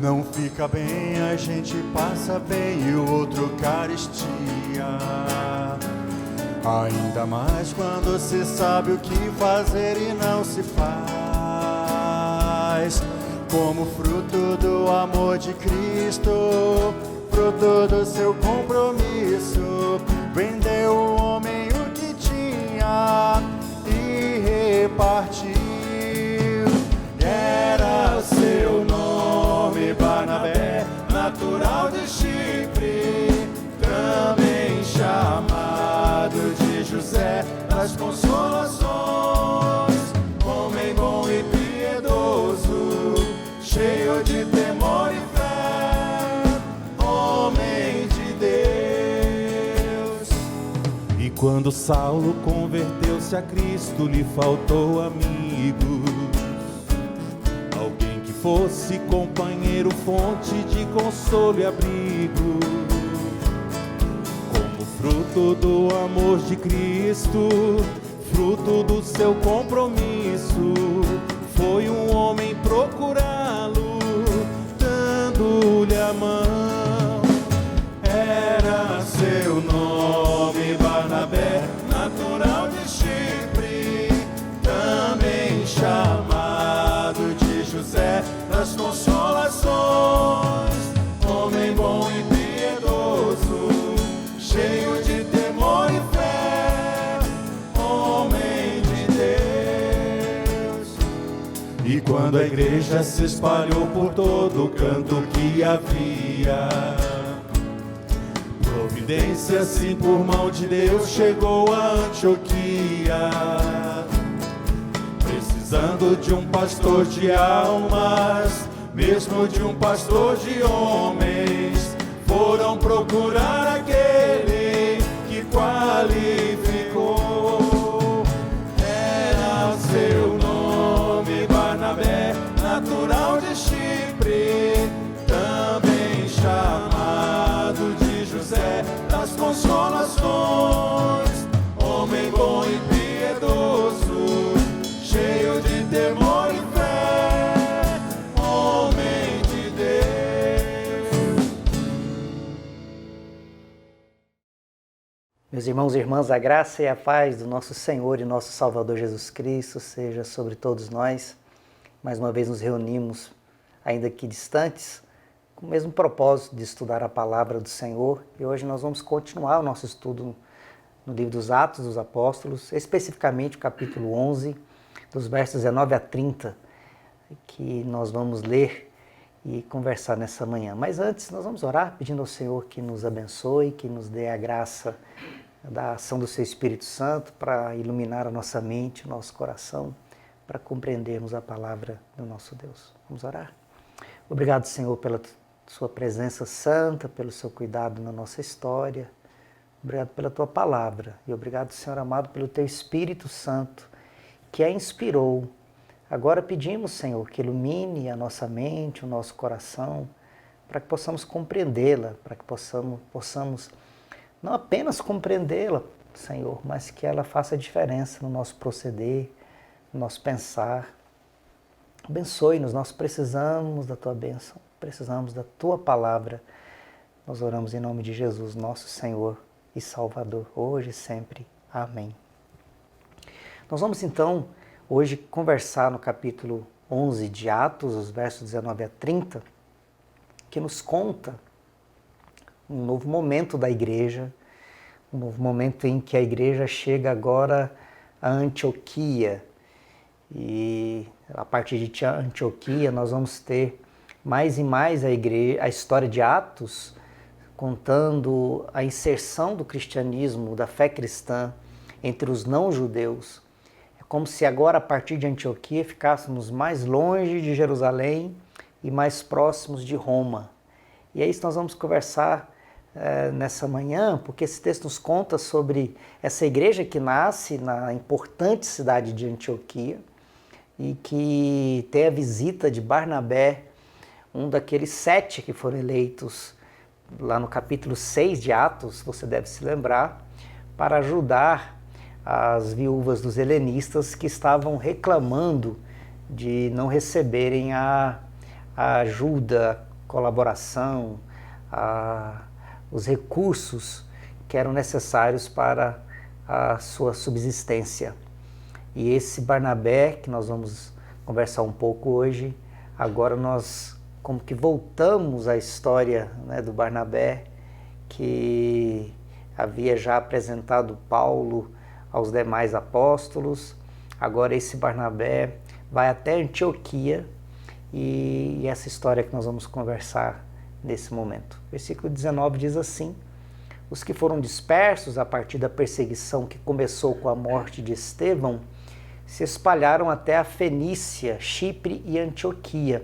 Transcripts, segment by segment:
Não fica bem, a gente passa bem e o outro carestia. Ainda mais quando se sabe o que fazer e não se faz. Como fruto do amor de Cristo, fruto do seu compromisso, vendeu o homem o que tinha e repartiu. Era o seu nome Barnabé, natural de Chipre, também chamado de José das Consolações, homem bom e piedoso, cheio de temor e fé, homem de Deus. E quando Saulo converteu-se a Cristo, lhe faltou amigos, alguém que fosse companheiro, fonte de consolo e abrigo. Como fruto do amor de Cristo, fruto do seu compromisso, foi um homem procurá-lo, dando-lhe a mão. Era seu nome Barnabé, natural de Chipre, também chamado de José das Consolações, homem bom e piedoso, cheio de temor e fé, homem de Deus. E quando a igreja se espalhou por todo o canto que havia, providência assim por mão de Deus chegou a Antioquia. Precisando de um pastor de almas, mesmo de um pastor de homens, foram procurar aquele que qualificou. Era seu nome Barnabé, natural de Chipre, também chamado de José das Consolações, homem bom e piedoso, cheio de temor e fé, homem de Deus. Meus irmãos e irmãs, a graça e a paz do nosso Senhor e nosso Salvador Jesus Cristo seja sobre todos nós. Mais uma vez nos reunimos, ainda que distantes, com o mesmo propósito de estudar a palavra do Senhor. E hoje nós vamos continuar o nosso estudo no livro dos Atos dos Apóstolos, especificamente o capítulo 11, dos versos 19 a 30, que nós vamos ler e conversar nessa manhã. Mas antes, nós vamos orar pedindo ao Senhor que nos abençoe, que nos dê a graça da ação do Seu Espírito Santo para iluminar a nossa mente, o nosso coração, para compreendermos a palavra do nosso Deus. Vamos orar? Obrigado, Senhor, pela Sua presença santa, pelo Seu cuidado na nossa história. Obrigado pela Tua palavra e obrigado, Senhor amado, pelo Teu Espírito Santo, que a inspirou. Agora pedimos, Senhor, que ilumine a nossa mente, o nosso coração, para que possamos compreendê-la, para que possamos não apenas compreendê-la, Senhor, mas que ela faça diferença no nosso proceder, no nosso pensar. Abençoe-nos, nós precisamos da Tua bênção, precisamos da Tua palavra. Nós oramos em nome de Jesus, nosso Senhor e Salvador, hoje e sempre. Amém. Nós vamos então hoje conversar no capítulo 11 de Atos, os versos 19 a 30, que nos conta um novo momento da igreja, um novo momento em que a igreja chega agora a Antioquia. E a partir de Antioquia nós vamos ter mais e mais a história de Atos, contando a inserção do cristianismo, da fé cristã entre os não-judeus. É como se agora, a partir de Antioquia, ficássemos mais longe de Jerusalém e mais próximos de Roma. E é isso que nós vamos conversar nessa manhã, porque esse texto nos conta sobre essa igreja que nasce na importante cidade de Antioquia e que tem a visita de Barnabé, um daqueles 7 que foram eleitos lá no capítulo 6 de Atos, você deve se lembrar, para ajudar as viúvas dos helenistas que estavam reclamando de não receberem a ajuda, colaboração, os recursos que eram necessários para a sua subsistência. E esse Barnabé, que nós vamos conversar um pouco hoje, agora nós como que voltamos à história, né, do Barnabé, que havia já apresentado Paulo aos demais apóstolos. Agora esse Barnabé vai até Antioquia e essa história que nós vamos conversar nesse momento. Versículo 19 diz assim: os que foram dispersos a partir da perseguição que começou com a morte de Estevão se espalharam até a Fenícia, Chipre e Antioquia,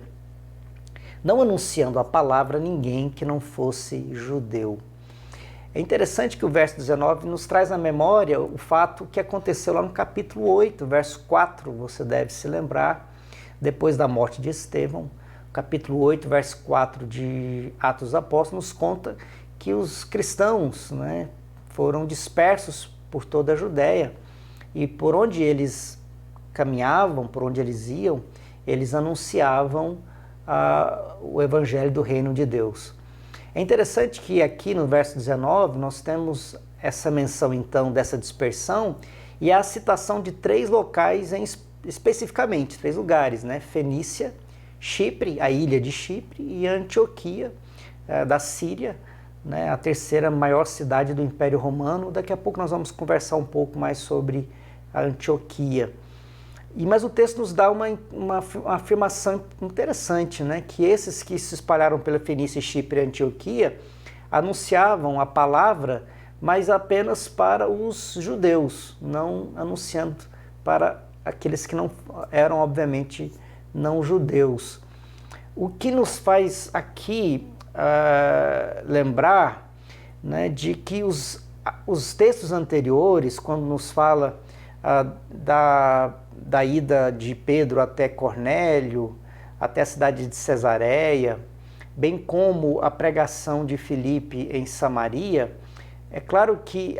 não anunciando a palavra a ninguém que não fosse judeu. É interessante que o verso 19 nos traz à memória o fato que aconteceu lá no capítulo 8, verso 4, você deve se lembrar, depois da morte de Estevão. Capítulo 8, verso 4 de Atos dos Apóstolos nos conta que os cristãos, né, foram dispersos por toda a Judéia e por onde eles caminhavam, por onde eles iam, eles anunciavam o evangelho do reino de Deus. É interessante que aqui no verso 19 nós temos essa menção então dessa dispersão e a citação de 3 locais especificamente, 3 lugares, né? Fenícia, Chipre, a ilha de Chipre, e Antioquia, da Síria, né? A terceira maior cidade do Império Romano. Daqui a pouco nós vamos conversar um pouco mais sobre a Antioquia. Mas o texto nos dá uma afirmação interessante, né? Que esses que se espalharam pela Fenícia, Chipre e Antioquia anunciavam a palavra, mas apenas para os judeus, não anunciando para aqueles que não eram, obviamente, não judeus. O que nos faz aqui lembrar, né, de que os textos anteriores, quando nos fala da ida de Pedro até Cornélio, até a cidade de Cesareia, bem como a pregação de Filipe em Samaria, é claro que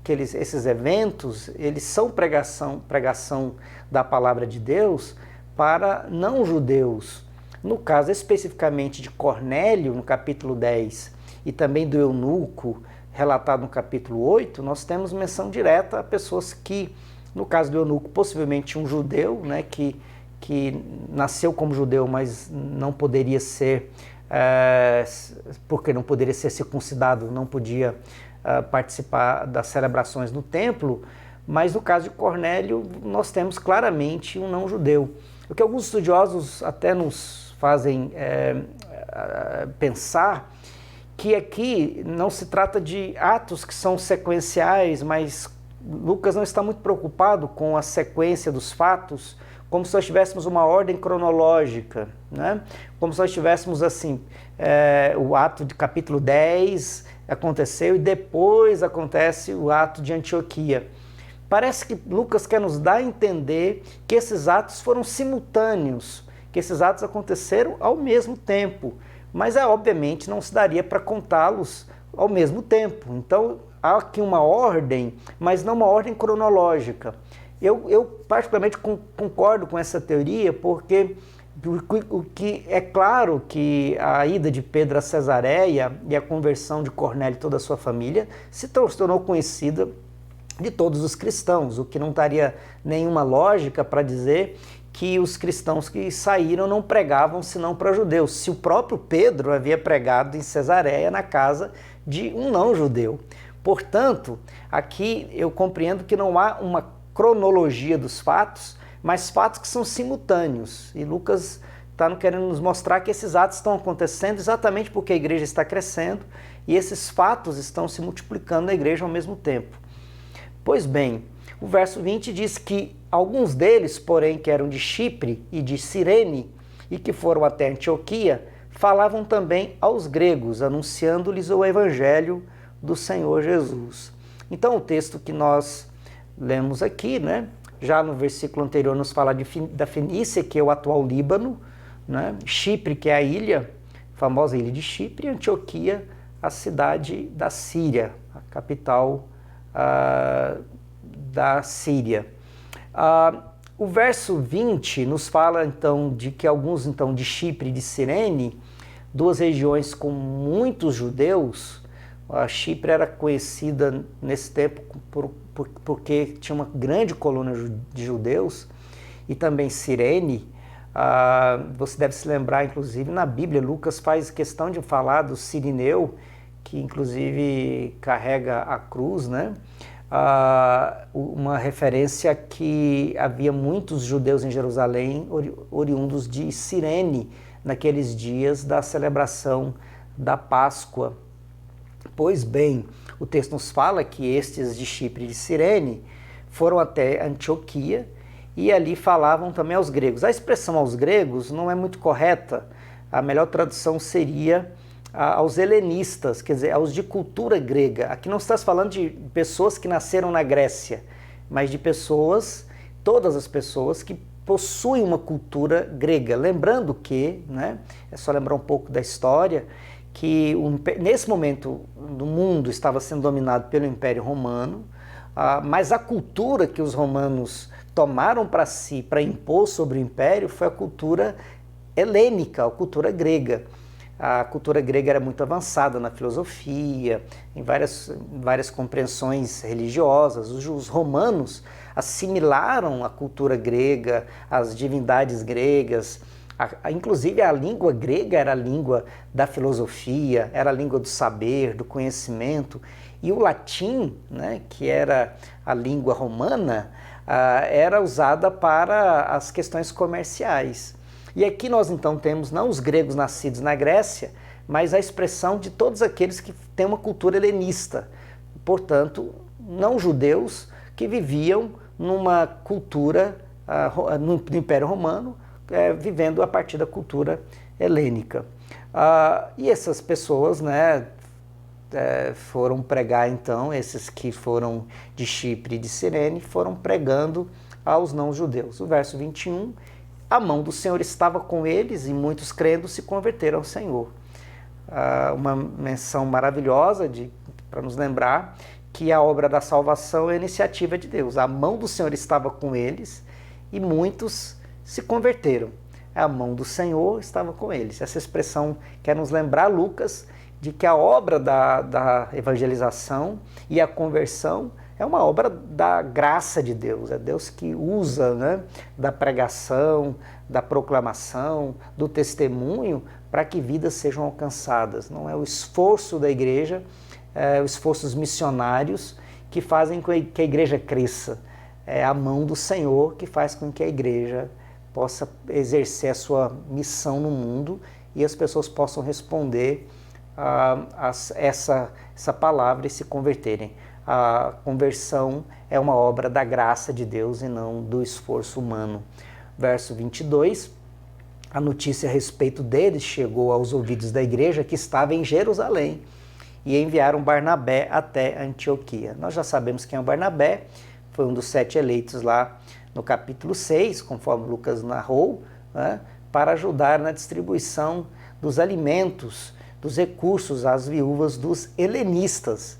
esses eventos, eles são pregação da palavra de Deus para não-judeus. No caso especificamente de Cornélio, no capítulo 10, e também do eunuco, relatado no capítulo 8, nós temos menção direta a pessoas que, no caso do eunuco, possivelmente um judeu, né, que nasceu como judeu, mas não poderia ser, porque não poderia ser circuncidado, não podia participar das celebrações no templo, mas no caso de Cornélio, nós temos claramente um não-judeu. O que alguns estudiosos até nos fazem pensar que aqui não se trata de atos que são sequenciais, mas Lucas não está muito preocupado com a sequência dos fatos, como se nós tivéssemos uma ordem cronológica, né? Como se nós tivéssemos assim, o ato de capítulo 10 aconteceu e depois acontece o ato de Antioquia. Parece que Lucas quer nos dar a entender que esses atos foram simultâneos, que esses atos aconteceram ao mesmo tempo, mas obviamente não se daria para contá-los ao mesmo tempo. Então há aqui uma ordem, mas não uma ordem cronológica. Eu particularmente concordo com essa teoria, porque o que é claro que a ida de Pedro a Cesareia e a conversão de Cornélio e toda a sua família se tornou conhecida de todos os cristãos, o que não daria nenhuma lógica para dizer que os cristãos que saíram não pregavam senão para judeus, se o próprio Pedro havia pregado em Cesareia na casa de um não-judeu. Portanto, aqui eu compreendo que não há uma cronologia dos fatos, mas fatos que são simultâneos. E Lucas está querendo nos mostrar que esses atos estão acontecendo exatamente porque a igreja está crescendo e esses fatos estão se multiplicando na igreja ao mesmo tempo. Pois bem, o verso 20 diz que alguns deles, porém, que eram de Chipre e de Cirene e que foram até Antioquia, falavam também aos gregos, anunciando-lhes o evangelho do Senhor Jesus. Então o texto que nós lemos aqui, né, já no versículo anterior nos fala da Fenícia, que é o atual Líbano, né, Chipre, que é a ilha, a famosa ilha de Chipre, e Antioquia, a cidade da Síria, a capital da Síria. O verso 20 nos fala então de que alguns então de Chipre e de Cirene duas regiões com muitos judeus. A Chipre era conhecida nesse tempo porque tinha uma grande colônia de judeus, e também Cirene. Você deve se lembrar, inclusive, na Bíblia, Lucas faz questão de falar do Cirineu, que inclusive carrega a cruz, né? Uma referência que havia muitos judeus em Jerusalém, oriundos de Cirene, naqueles dias da celebração da Páscoa. Pois bem, o texto nos fala que estes de Chipre e de Cirene foram até Antioquia e ali falavam também aos gregos. A expressão aos gregos não é muito correta, a melhor tradução seria aos helenistas, quer dizer, aos de cultura grega. Aqui não está falando de pessoas que nasceram na Grécia, mas de pessoas, todas as pessoas que possuem uma cultura grega. Lembrando que, né, é só lembrar um pouco da história, que nesse momento o mundo estava sendo dominado pelo Império Romano, mas a cultura que os romanos tomaram para si, para impor sobre o Império, foi a cultura helênica, a cultura grega. A cultura grega era muito avançada na filosofia, em várias compreensões religiosas. Os romanos assimilaram a cultura grega, as divindades gregas. Inclusive a língua grega era a língua da filosofia, era a língua do saber, do conhecimento. E o latim, né, que era a língua romana, era usada para as questões comerciais. E aqui nós então temos não os gregos nascidos na Grécia, mas a expressão de todos aqueles que têm uma cultura helenista, portanto, não judeus que viviam numa cultura no Império Romano, vivendo a partir da cultura helênica. E essas pessoas, né, foram pregar então, esses que foram de Chipre e de Cirene, foram pregando aos não-judeus. O verso 21, a mão do Senhor estava com eles e muitos crendo se converteram ao Senhor. Uma menção maravilhosa para nos lembrar que a obra da salvação é a iniciativa de Deus. A mão do Senhor estava com eles e muitos se converteram. A mão do Senhor estava com eles. Essa expressão quer nos lembrar, Lucas, de que a obra da evangelização e a conversão é uma obra da graça de Deus. É Deus que usa, né, da pregação, da proclamação, do testemunho para que vidas sejam alcançadas. Não é o esforço da igreja, os esforços missionários que fazem com que a igreja cresça. É a mão do Senhor que faz com que a igreja possa exercer a sua missão no mundo e as pessoas possam responder essa palavra e se converterem. A conversão é uma obra da graça de Deus e não do esforço humano. Verso 22, a notícia a respeito deles chegou aos ouvidos da igreja que estava em Jerusalém e enviaram Barnabé até Antioquia. Nós já sabemos quem é o Barnabé, foi um dos 7 eleitos lá no capítulo 6, conforme Lucas narrou, né, para ajudar na distribuição dos alimentos, dos recursos às viúvas dos helenistas.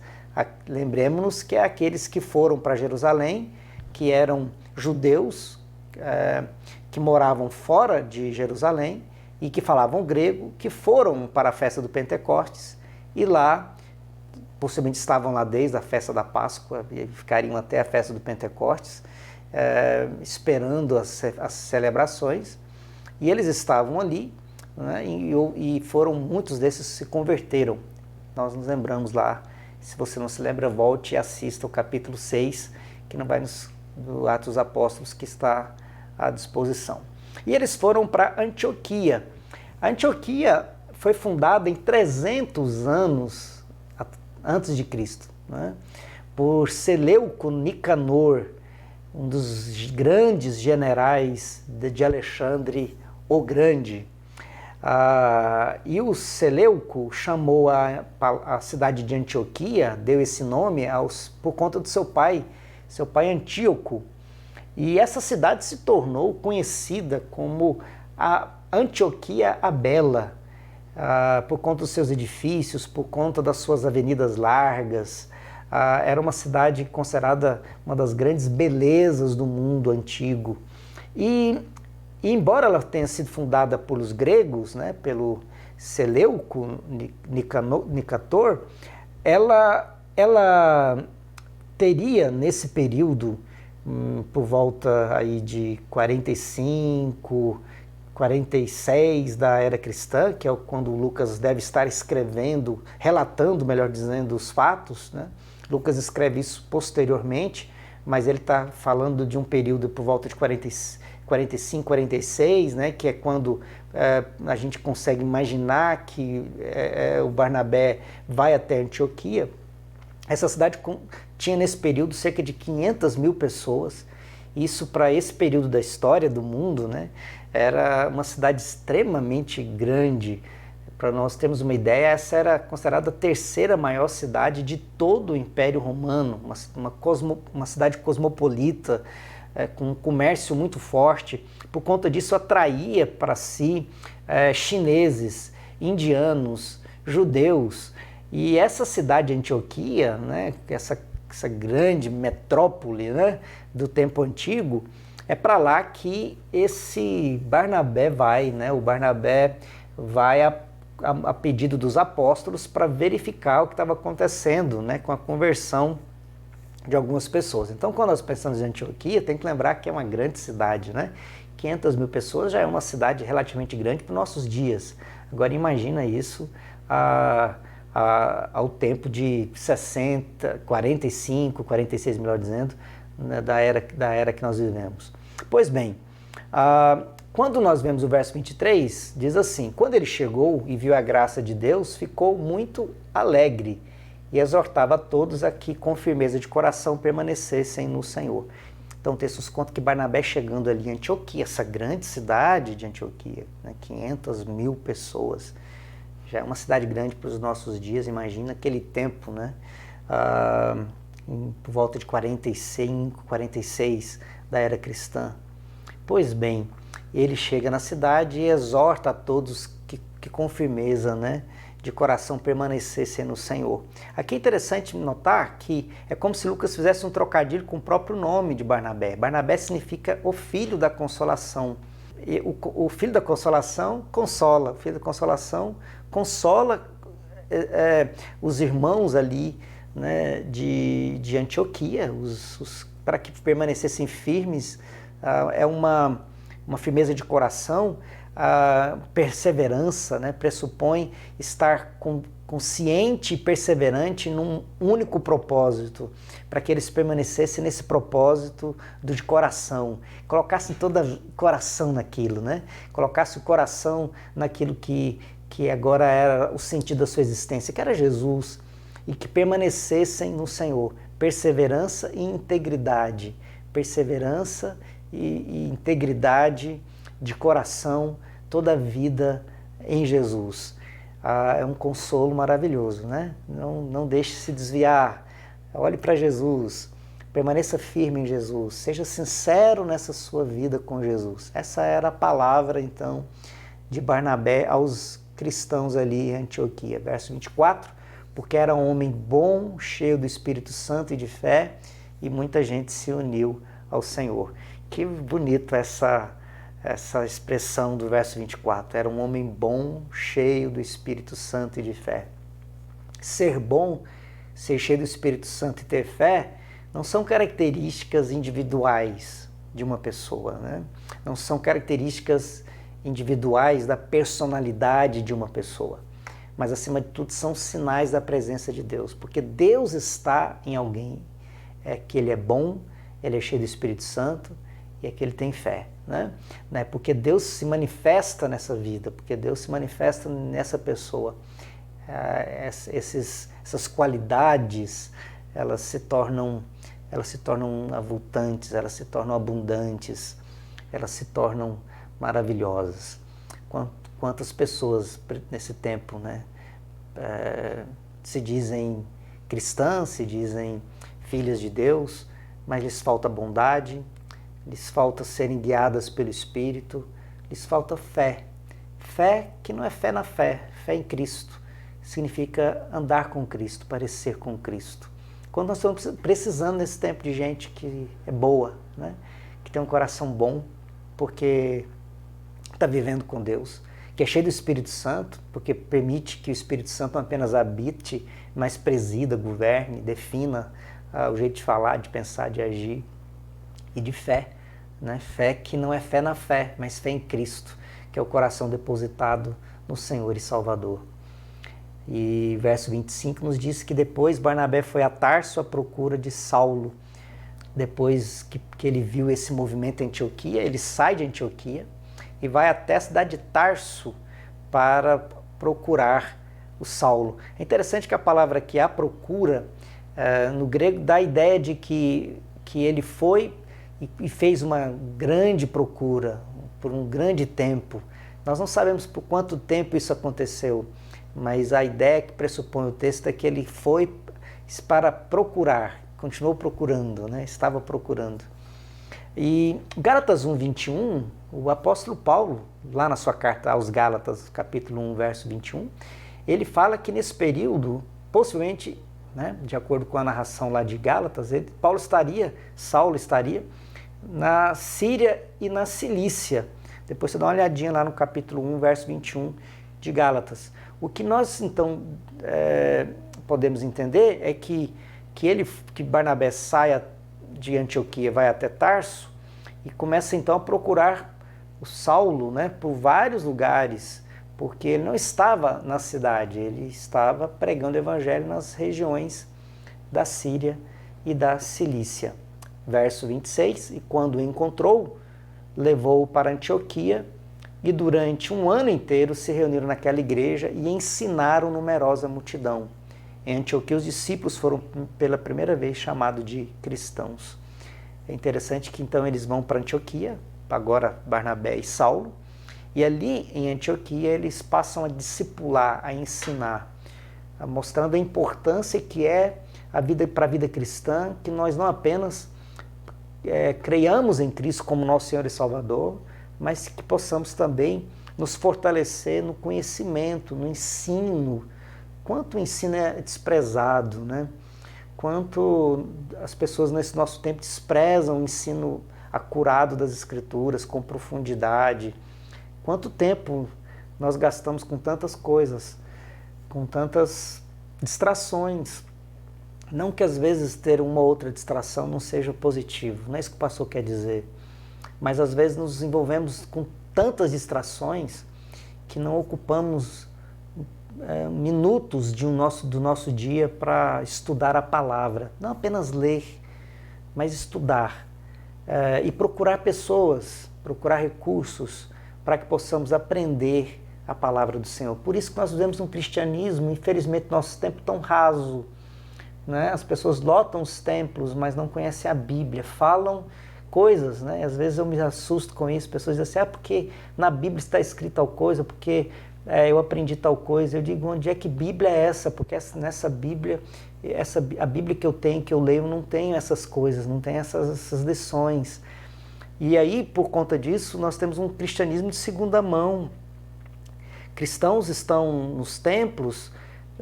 Lembremos-nos que é aqueles que foram para Jerusalém, que eram judeus, que moravam fora de Jerusalém e que falavam grego, que foram para a festa do Pentecostes e lá, possivelmente estavam lá desde a festa da Páscoa e ficariam até a festa do Pentecostes, esperando as celebrações, e eles estavam ali, né, e muitos desses se converteram. Nós nos lembramos lá, se você não se lembra, volte e assista o capítulo 6, que não vai do Atos dos Apóstolos, que está à disposição. E eles foram para Antioquia. A Antioquia foi fundada em 300 anos antes de Cristo, né, por Seleuco Nicanor, um dos grandes generais de Alexandre o Grande. E o Seleuco chamou a cidade de Antioquia, deu esse nome por conta do seu pai Antíoco. E essa cidade se tornou conhecida como a Antioquia a Bela, por conta dos seus edifícios, por conta das suas avenidas largas. Era uma cidade considerada uma das grandes belezas do mundo antigo. E embora ela tenha sido fundada pelos gregos, né, pelo Seleuco, Nicator, ela teria nesse período, por volta aí de 45, 46 da era cristã, que é quando Lucas deve estar escrevendo, relatando, melhor dizendo, os fatos, né? Lucas escreve isso posteriormente, mas ele está falando de um período por volta de 45, 46, né? Que é quando a gente consegue imaginar que o Barnabé vai até Antioquia. Essa cidade tinha nesse período cerca de 500 mil pessoas. Isso, para esse período da história do mundo, né, era uma cidade extremamente grande. Para nós termos uma ideia, essa era considerada a terceira maior cidade de todo o Império Romano, uma cidade cosmopolita, com um comércio muito forte. Por conta disso, atraía para si chineses, indianos, judeus. E essa cidade de Antioquia, né, essa grande metrópole, né, do tempo antigo, é para lá que esse Barnabé vai, né? O Barnabé vai a pedido dos apóstolos para verificar o que estava acontecendo, né, com a conversão de algumas pessoas. Então, quando nós pensamos em Antioquia, tem que lembrar que é uma grande cidade, né? 500 mil pessoas já é uma cidade relativamente grande para os nossos dias. Agora, imagina isso ao tempo de 60, 45, 46, melhor dizendo, né, da era que nós vivemos. Pois bem, quando nós vemos o verso 23, diz assim: quando ele chegou e viu a graça de Deus, ficou muito alegre e exortava a todos a que com firmeza de coração permanecessem no Senhor. Então o texto nos conta que Barnabé, chegando ali em Antioquia, essa grande cidade de Antioquia, né, 500 mil pessoas, já é uma cidade grande para os nossos dias. Imagina aquele tempo, né? Por volta de 45, 46 da era cristã. Pois bem, ele chega na cidade e exorta a todos que com firmeza, né, de coração permanecessem no Senhor. Aqui é interessante notar que é como se Lucas fizesse um trocadilho com o próprio nome de Barnabé. Barnabé significa o filho da consolação. E o filho da consolação consola, o filho da consolação consola os irmãos ali, né, de Antioquia, para que permanecessem firmes. É uma firmeza de coração. A perseverança, né, pressupõe estar consciente e perseverante num único propósito, para que eles permanecessem nesse propósito de coração, colocassem todo o coração naquilo, né? Colocassem o coração naquilo que agora era o sentido da sua existência, que era Jesus, e que permanecessem no Senhor. Perseverança e integridade, perseverança e integridade de coração, toda a vida em Jesus. É um consolo maravilhoso, né? Não deixe se desviar, olhe para Jesus, permaneça firme em Jesus, seja sincero nessa sua vida com Jesus. Essa era a palavra, então, de Barnabé aos cristãos ali em Antioquia. Verso 24, porque era um homem bom, cheio do Espírito Santo e de fé, e muita gente se uniu ao Senhor. Que bonito essa expressão do verso 24, era um homem bom, cheio do Espírito Santo e de fé. Ser bom, ser cheio do Espírito Santo e ter fé, não são características individuais de uma pessoa, né? Não são características individuais da personalidade de uma pessoa, mas acima de tudo são sinais da presença de Deus, porque Deus está em alguém, é que ele é bom, ele é cheio do Espírito Santo e é que ele tem fé, né? Porque Deus se manifesta nessa vida, porque Deus se manifesta nessa pessoa. Essas qualidades, elas se tornam avultantes, elas se tornam abundantes, elas se tornam maravilhosas. Quantas pessoas nesse tempo, né, se dizem cristãs, se dizem filhas de Deus, mas lhes falta bondade, lhes falta serem guiadas pelo Espírito, lhes falta fé. Fé que não é fé na fé, fé em Cristo. Significa andar com Cristo, parecer com Cristo. Quando nós estamos precisando nesse tempo de gente que é boa, né? Que tem um coração bom, porque está vivendo com Deus, que é cheio do Espírito Santo, porque permite que o Espírito Santo não apenas habite, mas presida, governe, defina o jeito de falar, de pensar, de agir, e de fé, né? Fé que não é fé na fé, mas fé em Cristo, que é o coração depositado no Senhor e Salvador. E verso 25 nos diz que depois Barnabé foi a Tarso à procura de Saulo. Depois que ele viu esse movimento em Antioquia, ele sai de Antioquia e vai até a cidade de Tarso para procurar o Saulo. É interessante que a palavra aqui, a procura, no grego dá a ideia de que ele foi e fez uma grande procura por um grande tempo. Nós não sabemos por quanto tempo isso aconteceu, mas a ideia que pressupõe o texto é que ele foi para procurar, continuou procurando, né? Estava procurando. E Gálatas 1:21, o apóstolo Paulo, lá na sua carta aos Gálatas, capítulo 1, verso 21, ele fala que nesse período, possivelmente, né, de acordo com a narração lá de Gálatas, Saulo estaria na Síria e na Cilícia. Depois você dá uma olhadinha lá no capítulo 1, verso 21 de Gálatas. O que nós, então, podemos entender é que Barnabé saia de Antioquia, vai até Tarso e começa, então, a procurar o Saulo, né, por vários lugares, porque ele não estava na cidade, ele estava pregando o evangelho nas regiões da Síria e da Cilícia. Verso 26, e quando o encontrou, levou-o para Antioquia, e durante um ano inteiro se reuniram naquela igreja e ensinaram numerosa multidão. Em Antioquia, os discípulos foram pela primeira vez chamados de cristãos. É interessante que então eles vão para Antioquia, agora Barnabé e Saulo, e ali em Antioquia eles passam a discipular, a ensinar, mostrando a importância que é a vida para a vida cristã, que nós não apenas creiamos em Cristo como nosso Senhor e Salvador, mas que possamos também nos fortalecer no conhecimento, no ensino. Quanto o ensino é desprezado, né? Quanto as pessoas nesse nosso tempo desprezam o ensino acurado das Escrituras, com profundidade. Quanto tempo nós gastamos com tantas coisas, com tantas distrações. Não que às vezes ter uma ou outra distração não seja positivo, não é isso que o pastor quer dizer. Mas às vezes nos envolvemos com tantas distrações que não ocupamos minutos do nosso dia para estudar a palavra. Não apenas ler, mas estudar. E procurar pessoas, procurar recursos para que possamos aprender a palavra do Senhor. Por isso que nós vivemos um cristianismo, infelizmente, nosso tempo tão raso. Né? As pessoas lotam os templos, mas não conhecem a Bíblia, falam coisas, né? Às vezes eu me assusto com isso, pessoas dizem assim, porque na Bíblia está escrito tal coisa, porque eu aprendi tal coisa. Eu digo, onde é que Bíblia é essa? Porque nessa Bíblia, a Bíblia que eu tenho, que eu leio, não tem essas coisas, não tem essas lições. E aí, por conta disso, nós temos um cristianismo de segunda mão. Cristãos estão nos templos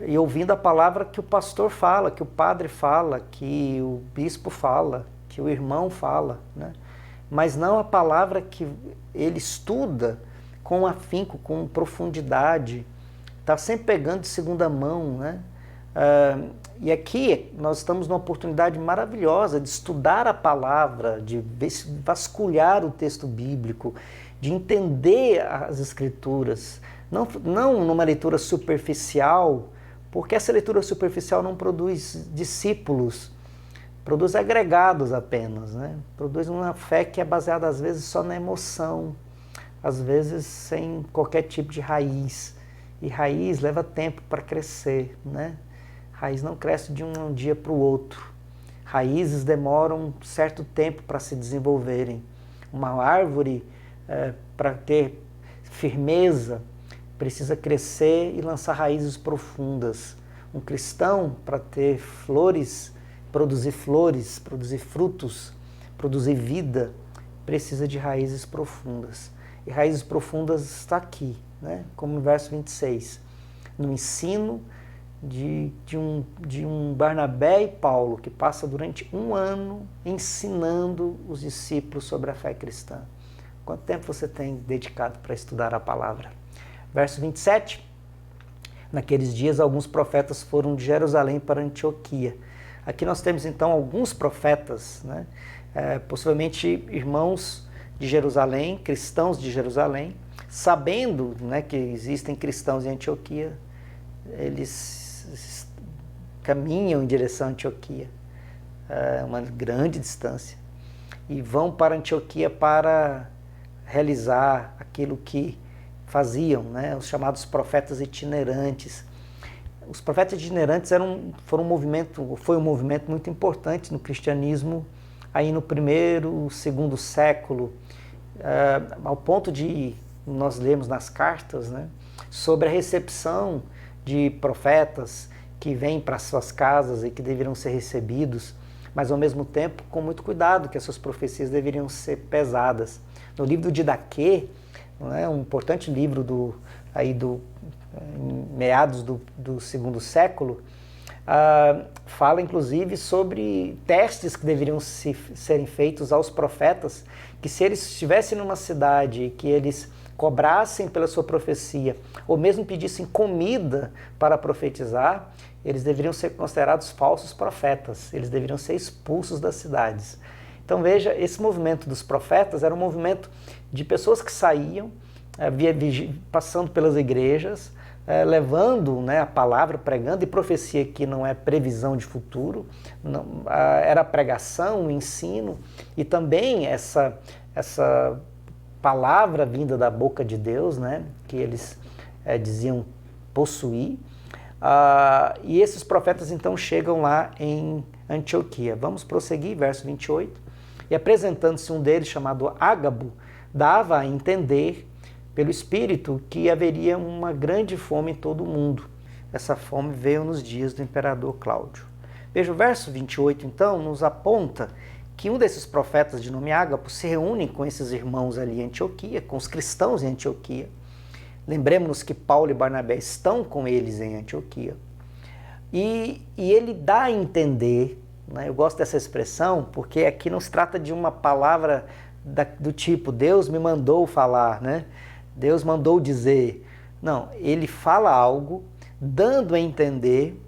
e ouvindo a palavra que o pastor fala, que o padre fala, que o bispo fala, que o irmão fala, né? Mas não a palavra que ele estuda com afinco, com profundidade, está sempre pegando de segunda mão, né? E aqui nós estamos numa oportunidade maravilhosa de estudar a palavra, de vasculhar o texto bíblico, de entender as Escrituras, não numa leitura superficial, porque essa leitura superficial não produz discípulos, produz agregados apenas, né? Produz uma fé que é baseada às vezes só na emoção, às vezes sem qualquer tipo de raiz. E raiz leva tempo para crescer, né? Raiz não cresce de um dia para o outro. Raízes demoram um certo tempo para se desenvolverem. Uma árvore, para ter firmeza, precisa crescer e lançar raízes profundas. Um cristão, para ter flores, produzir frutos, produzir vida, precisa de raízes profundas. E raízes profundas está aqui, né? Como no verso 26, no ensino de um Barnabé e Paulo, que passa durante um ano ensinando os discípulos sobre a fé cristã. Quanto tempo você tem dedicado para estudar a palavra? Verso 27. Naqueles dias, alguns profetas foram de Jerusalém para Antioquia. Aqui nós temos, então, alguns profetas, né? Possivelmente irmãos de Jerusalém, cristãos de Jerusalém, sabendo, né, que existem cristãos em Antioquia, eles caminham em direção a Antioquia, uma grande distância, e vão para Antioquia para realizar aquilo que faziam, né, os chamados profetas itinerantes. Os profetas itinerantes foi um movimento muito importante no cristianismo aí no primeiro, segundo século, ao ponto de nós lemos nas cartas, né, sobre a recepção de profetas que vêm para suas casas e que deveriam ser recebidos, mas ao mesmo tempo com muito cuidado, que as suas profecias deveriam ser pesadas. No livro de Didaquê, um importante livro meados do segundo século, fala inclusive sobre testes que deveriam serem feitos aos profetas, que se eles estivessem numa cidade que eles cobrassem pela sua profecia, ou mesmo pedissem comida para profetizar, eles deveriam ser considerados falsos profetas, eles deveriam ser expulsos das cidades. Então veja, esse movimento dos profetas era um movimento de pessoas que saíam, passando pelas igrejas, levando, né, a palavra, pregando, e profecia que não é previsão de futuro, era pregação, o ensino, e também essa palavra vinda da boca de Deus, né, que eles diziam possuir. E esses profetas então chegam lá em Antioquia. Vamos prosseguir, verso 28. E apresentando-se um deles, chamado Ágabo, dava a entender pelo Espírito que haveria uma grande fome em todo o mundo. Essa fome veio nos dias do imperador Cláudio. Veja, o verso 28, então, nos aponta que um desses profetas de nome Ágabo se reúne com esses irmãos ali em Antioquia, com os cristãos em Antioquia. Lembremos-nos que Paulo e Barnabé estão com eles em Antioquia. E ele dá a entender, né, eu gosto dessa expressão, porque aqui não se trata de uma palavra do tipo, Deus me mandou falar, né? Deus mandou dizer. Não, ele fala algo dando a entender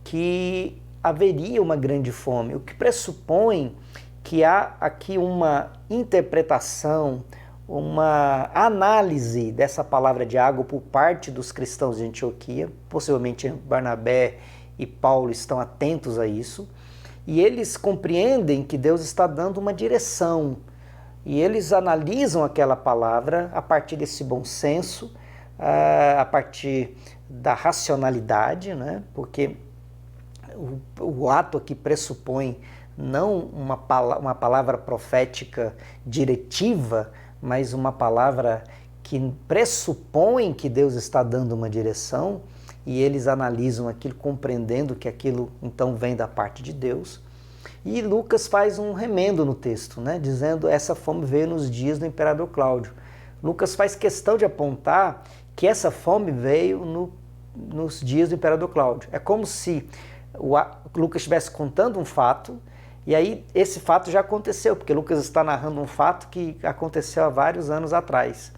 que haveria uma grande fome, o que pressupõe que há aqui uma interpretação, uma análise dessa palavra de Ágabo por parte dos cristãos de Antioquia. Possivelmente Barnabé e Paulo estão atentos a isso, e eles compreendem que Deus está dando uma direção, e eles analisam aquela palavra a partir desse bom senso, a partir da racionalidade, né? Porque o ato aqui pressupõe não uma palavra profética diretiva, mas uma palavra que pressupõe que Deus está dando uma direção, e eles analisam aquilo compreendendo que aquilo então vem da parte de Deus. E Lucas faz um remendo no texto, né, dizendo essa fome veio nos dias do imperador Cláudio. Lucas faz questão de apontar que essa fome veio nos dias do imperador Cláudio. É como se Lucas estivesse contando um fato, e aí esse fato já aconteceu, porque Lucas está narrando um fato que aconteceu há vários anos atrás.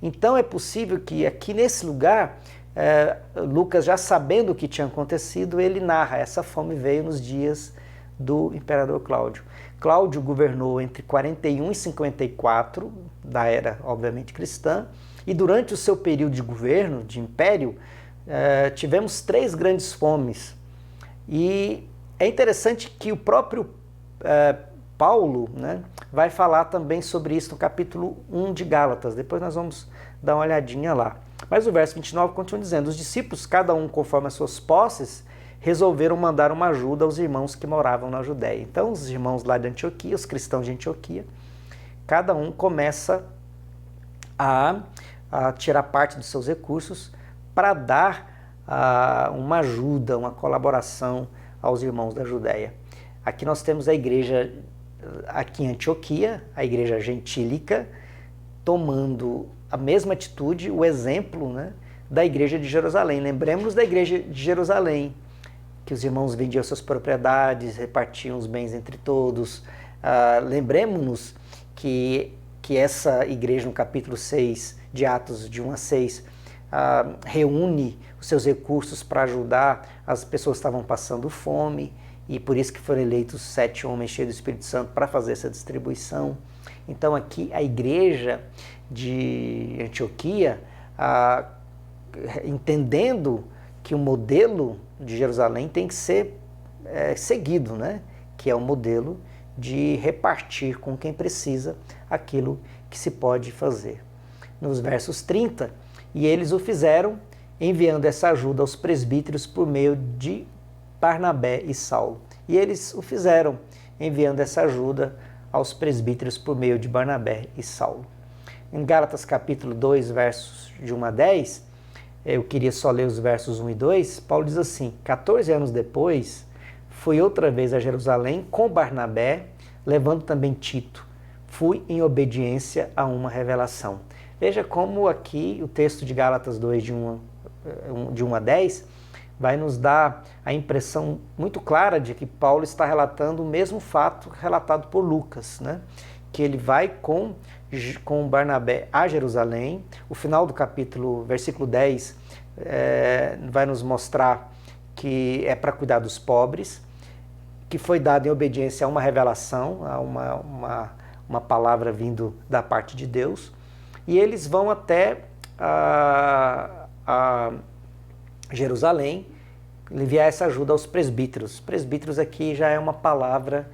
Então é possível que aqui nesse lugar, Lucas, já sabendo o que tinha acontecido, ele narra, essa fome veio nos dias do imperador Cláudio. Cláudio governou entre 41 e 54, da era, obviamente, cristã, e durante o seu período de governo, de império, tivemos 3 grandes fomes. E é interessante que o próprio Paulo, né, vai falar também sobre isso no capítulo 1 de Gálatas. Depois nós vamos dar uma olhadinha lá. Mas o verso 29 continua dizendo, os discípulos, cada um conforme as suas posses, resolveram mandar uma ajuda aos irmãos que moravam na Judéia. Então, os irmãos lá de Antioquia, os cristãos de Antioquia, cada um começa a tirar parte dos seus recursos para dar uma ajuda, uma colaboração aos irmãos da Judéia. Aqui nós temos a igreja, aqui em Antioquia, a igreja gentílica, tomando a mesma atitude, o exemplo, né, da igreja de Jerusalém. Lembremos da igreja de Jerusalém, que os irmãos vendiam suas propriedades, repartiam os bens entre todos. Lembremos-nos que essa igreja, no capítulo 6 de Atos, de 1 a 6, reúne os seus recursos para ajudar as pessoas que estavam passando fome, e por isso que foram eleitos 7 homens cheios do Espírito Santo para fazer essa distribuição. Então aqui a igreja de Antioquia, entendendo que o modelo de Jerusalém tem que ser seguido, né? Que é o modelo de repartir com quem precisa aquilo que se pode fazer. Nos versos 30, e eles o fizeram, enviando essa ajuda aos presbíteros por meio de Barnabé e Saulo. E eles o fizeram, enviando essa ajuda aos presbíteros por meio de Barnabé e Saulo. Em Gálatas capítulo 2, versos de 1 a 10, eu queria só ler os versos 1 e 2, Paulo diz assim: 14 anos depois, fui outra vez a Jerusalém com Barnabé, levando também Tito. Fui em obediência a uma revelação. Veja como aqui o texto de Gálatas 2, de 1 a 10, vai nos dar a impressão muito clara de que Paulo está relatando o mesmo fato relatado por Lucas, né? Que ele vai com Barnabé a Jerusalém. O final do capítulo, versículo 10, vai nos mostrar que é para cuidar dos pobres, que foi dado em obediência a uma revelação, a uma palavra vindo da parte de Deus. E eles vão até Jerusalém enviar essa ajuda aos presbíteros. Presbíteros aqui já é uma palavra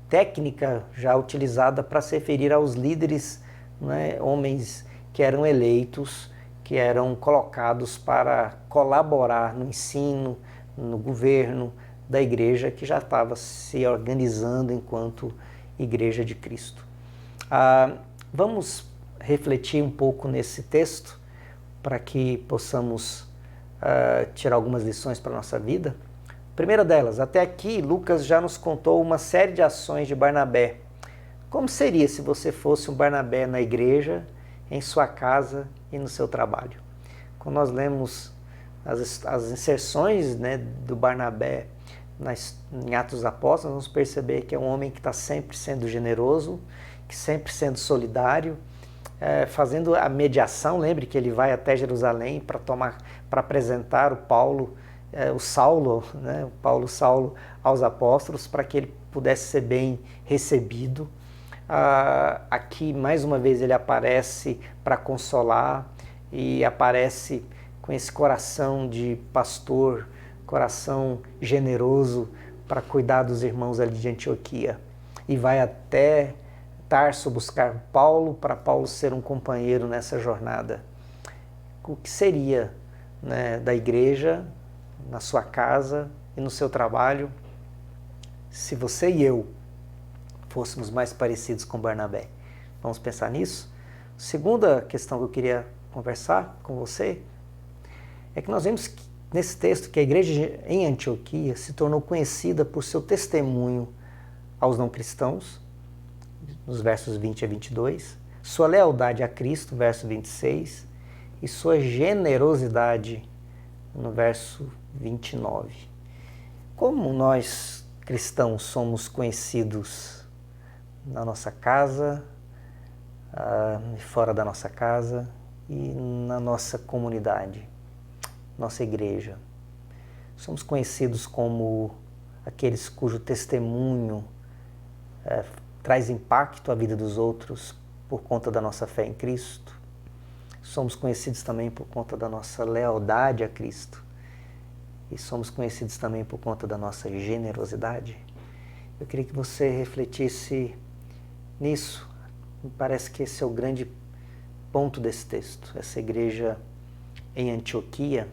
técnica já utilizada para se referir aos líderes, né, homens que eram eleitos, que eram colocados para colaborar no ensino, no governo da igreja que já estava se organizando enquanto Igreja de Cristo. Vamos refletir um pouco nesse texto para que possamos tirar algumas lições para a nossa vida. Primeira delas, até aqui Lucas já nos contou uma série de ações de Barnabé. Como seria se você fosse um Barnabé na igreja, em sua casa e no seu trabalho? Quando nós lemos as inserções, né, do Barnabé em Atos dos Apóstolos, nós vamos perceber que é um homem que está sempre sendo generoso, que sempre sendo solidário, fazendo a mediação. Lembre que ele vai até Jerusalém para apresentar Saulo aos apóstolos, para que ele pudesse ser bem recebido. Aqui, mais uma vez, ele aparece para consolar e aparece com esse coração de pastor, coração generoso para cuidar dos irmãos ali de Antioquia. E vai até Tarso buscar Paulo, para Paulo ser um companheiro nessa jornada. O que seria, né, da igreja, na sua casa e no seu trabalho, se você e eu fôssemos mais parecidos com Barnabé? Vamos pensar nisso? Segunda questão que eu queria conversar com você é que nós vemos nesse texto que a igreja em Antioquia se tornou conhecida por seu testemunho aos não cristãos, nos versos 20 a 22, sua lealdade a Cristo, verso 26, e sua generosidade, no verso 29. Como nós cristãos somos conhecidos na nossa casa, fora da nossa casa e na nossa comunidade, nossa igreja? Somos conhecidos como aqueles cujo testemunho traz impacto à vida dos outros por conta da nossa fé em Cristo. Somos conhecidos também por conta da nossa lealdade a Cristo. E somos conhecidos também por conta da nossa generosidade. Eu queria que você refletisse nisso. Me parece que esse é o grande ponto desse texto. Essa igreja em Antioquia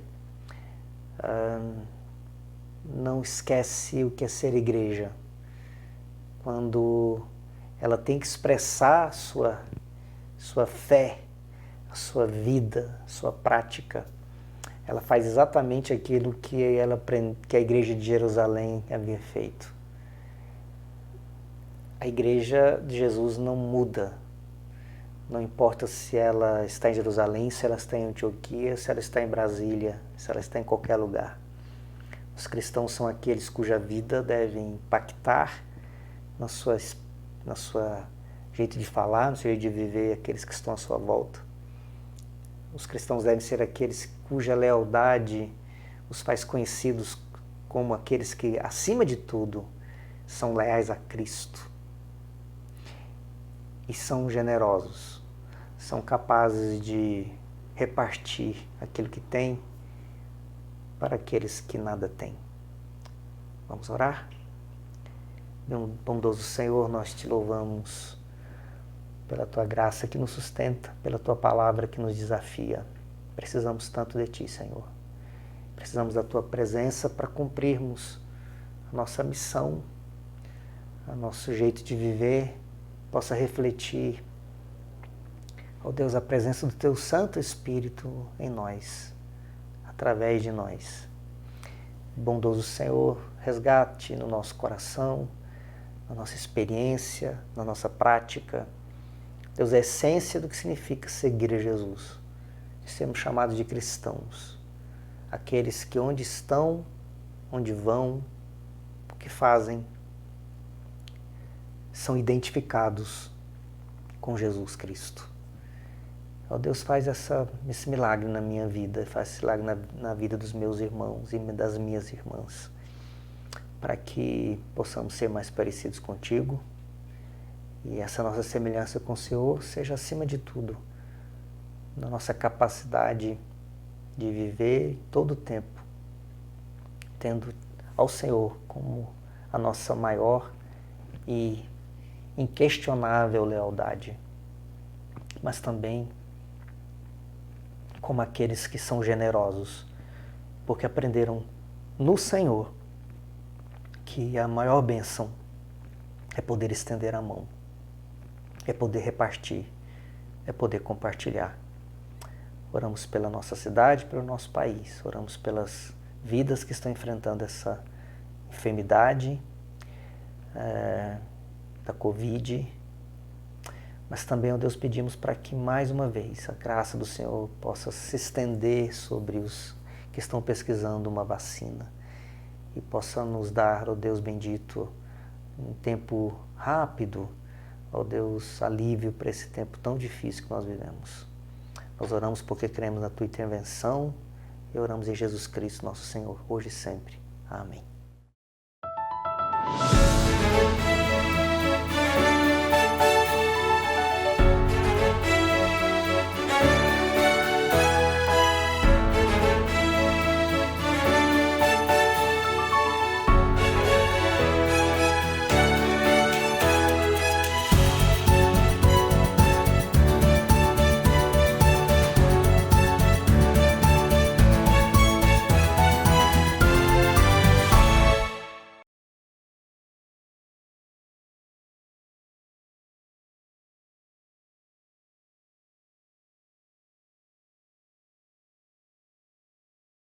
não esquece o que é ser igreja. Quando ela tem que expressar a sua fé, a sua vida, a sua prática, ela faz exatamente aquilo que a igreja de Jerusalém havia feito. A igreja de Jesus não muda. Não importa se ela está em Jerusalém, se ela está em Antioquia, se ela está em Brasília, se ela está em qualquer lugar. Os cristãos são aqueles cuja vida deve impactar na sua jeito de falar, no seu jeito de viver, aqueles que estão à sua volta. Os cristãos devem ser aqueles cuja lealdade os faz conhecidos como aqueles que, acima de tudo, são leais a Cristo e são generosos, são capazes de repartir aquilo que têm para aqueles que nada têm. Vamos orar? Meu bondoso Senhor, nós te louvamos pela tua graça que nos sustenta, pela tua palavra que nos desafia. Precisamos tanto de ti, Senhor. Precisamos da tua presença para cumprirmos a nossa missão, o nosso jeito de viver possa refletir, ó Deus, a presença do teu Santo Espírito em nós, através de nós. Bondoso Senhor, resgate no nosso coração, na nossa experiência, na nossa prática, Deus, a essência do que significa seguir a Jesus, de sermos chamados de cristãos, aqueles que onde estão, onde vão, o que fazem, são identificados com Jesus Cristo. Ó Deus, faz esse milagre na minha vida, faz esse milagre na vida dos meus irmãos e das minhas irmãs, para que possamos ser mais parecidos contigo e essa nossa semelhança com o Senhor seja acima de tudo, na nossa capacidade de viver todo o tempo, tendo ao Senhor como a nossa maior e inquestionável lealdade, mas também como aqueles que são generosos, porque aprenderam no Senhor que a maior bênção é poder estender a mão, é poder repartir, é poder compartilhar. Oramos pela nossa cidade, pelo nosso país, oramos pelas vidas que estão enfrentando essa enfermidade da Covid, mas também, ó Deus, pedimos para que mais uma vez a graça do Senhor possa se estender sobre os que estão pesquisando uma vacina e possa nos dar, ó Deus bendito, um tempo rápido, ó Deus, alívio para esse tempo tão difícil que nós vivemos. Nós oramos porque cremos na tua intervenção e oramos em Jesus Cristo, nosso Senhor, hoje e sempre. Amém.